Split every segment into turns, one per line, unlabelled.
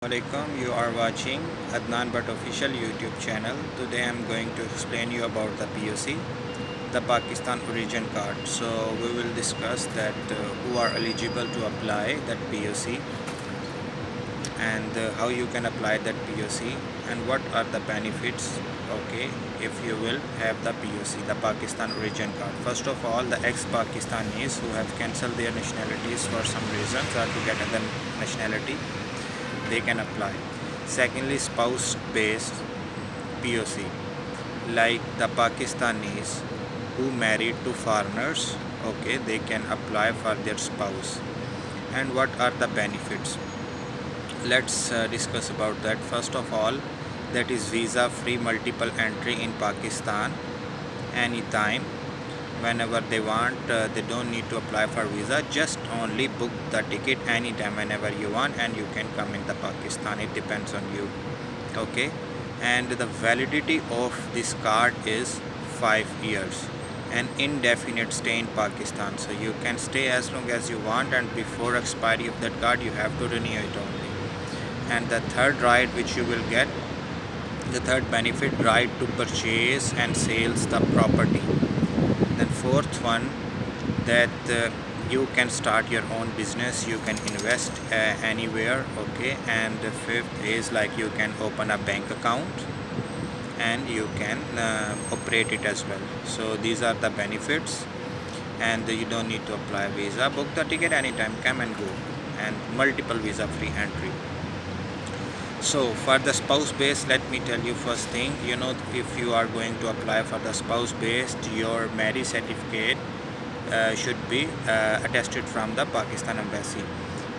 Assalamualaikum. You are watching Adnan Bhatt official YouTube channel. Today I am going to explain you about the POC, the Pakistan origin card. So we will discuss that who are eligible to apply that POC and how you can apply that POC and what are the benefits. Okay, if you will have the POC, the Pakistan origin card. First of all, the ex-Pakistanis who have cancelled their nationalities for some reasons or to get another nationality, they can apply. Secondly, spouse based POC, like the Pakistanis who married to foreigners, okay, they can apply for their spouse. And what are the benefits? Let's discuss about that. First of all, that is visa free multiple entry in Pakistan anytime, whenever they want. They don't need to apply for visa, just only book the ticket anytime whenever you want and you can come in the Pakistan. It depends on you. Okay, and the validity of this card is 5 years, an indefinite stay in Pakistan, so you can stay as long as you want, and before expiry of that card you have to renew it only. And the third right which you will get, the third benefit, right to purchase and sales the property. Then fourth one, that you can start your own business, you can invest anywhere. Okay, and the fifth is like you can open a bank account and you can operate it as well. So these are the benefits, and you don't need to apply visa. Book the ticket anytime, come and go, and multiple visa free entry. So for the spouse based, let me tell you first thing, if you are going to apply for the spouse based, your marriage certificate should be attested from the Pakistan embassy.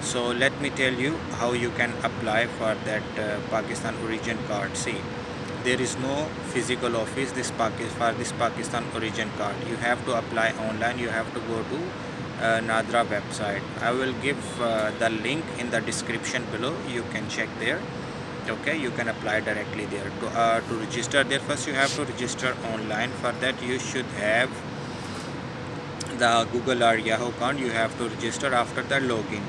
So let me tell you how you can apply for that Pakistan origin card. See, there is no physical office for this Pakistan origin card. You have to apply online. You have to go to Nadra website. I will give the link in the description below. You can check there. Okay, you can apply directly there. To register there, first you have to register online. For that you should have the Google or Yahoo account. You have to register. After that, login,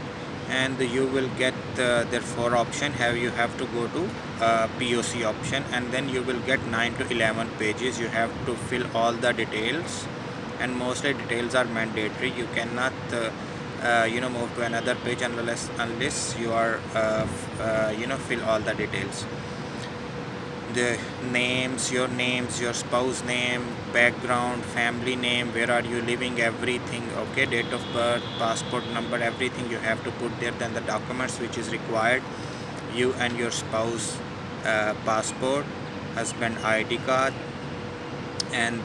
and you will get there 4 option. You have to go to POC option, and then you will get 9 to 11 pages. You have to fill all the details, and mostly details are mandatory. You cannot move to another page unless you are fill all the details, the names, your spouse name, background, family name, where are you living, everything. Okay, date of birth, passport number, everything you have to put there. Then the documents which is required, you and your spouse passport, husband ID card, and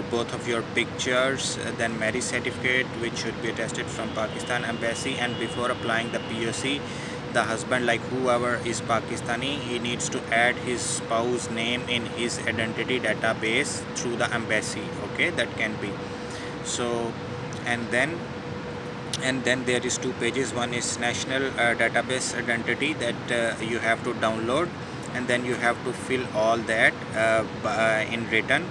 both of your pictures, then marriage certificate which should be attested from Pakistan embassy. And before applying the POC, the husband, like whoever is Pakistani, he needs to add his spouse name in his identity database through the embassy. Okay, that can be. So and then there is 2 pages. One is national database identity that you have to download, and then you have to fill all that in written,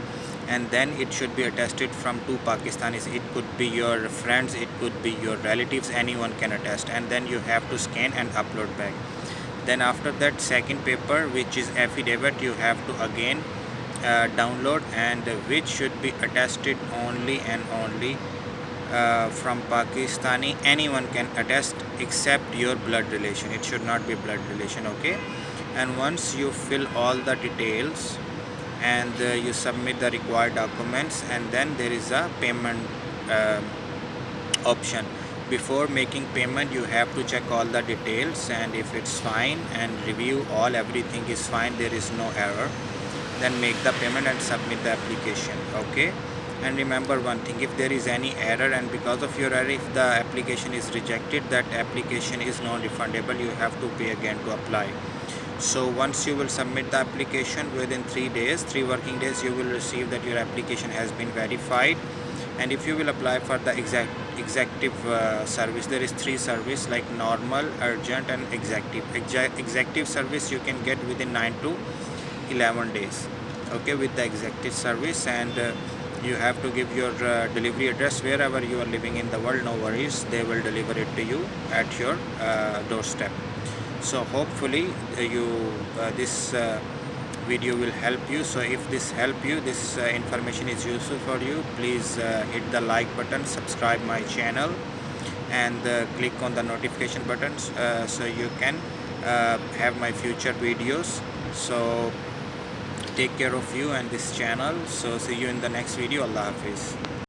and then it should be attested from 2 Pakistanis. It could be your friends, it could be your relatives, anyone can attest, and then you have to scan and upload back. Then after that, second paper, which is affidavit, you have to again download, and which should be attested only and only from Pakistani. Anyone can attest except your blood relation. It should not be blood relation. Okay, and once you fill all the details and you submit the required documents, and then there is a payment option. Before making payment, you have to check all the details, and if it's fine and review everything is fine, there is no error, then make the payment and submit the application. Okay, and remember one thing, if there is any error, and because of your error, if the application is rejected, that application is non-refundable. You have to pay again to apply. So once you will submit the application, within 3 working days, you will receive that your application has been verified. And if you will apply for the executive service, there is 3 service, like normal, urgent, and executive. Executive service you can get within 9 to 11 days. Okay, with the executive service, and you have to give your delivery address wherever you are living in the world. No worries, they will deliver it to you at your doorstep. So hopefully this video will help you. So if this help you, this information is useful for you, please hit the like button, subscribe my channel, and click on the notification buttons so you can have my future videos. So take care of you and this channel. So see you in the next video. Allah Hafiz.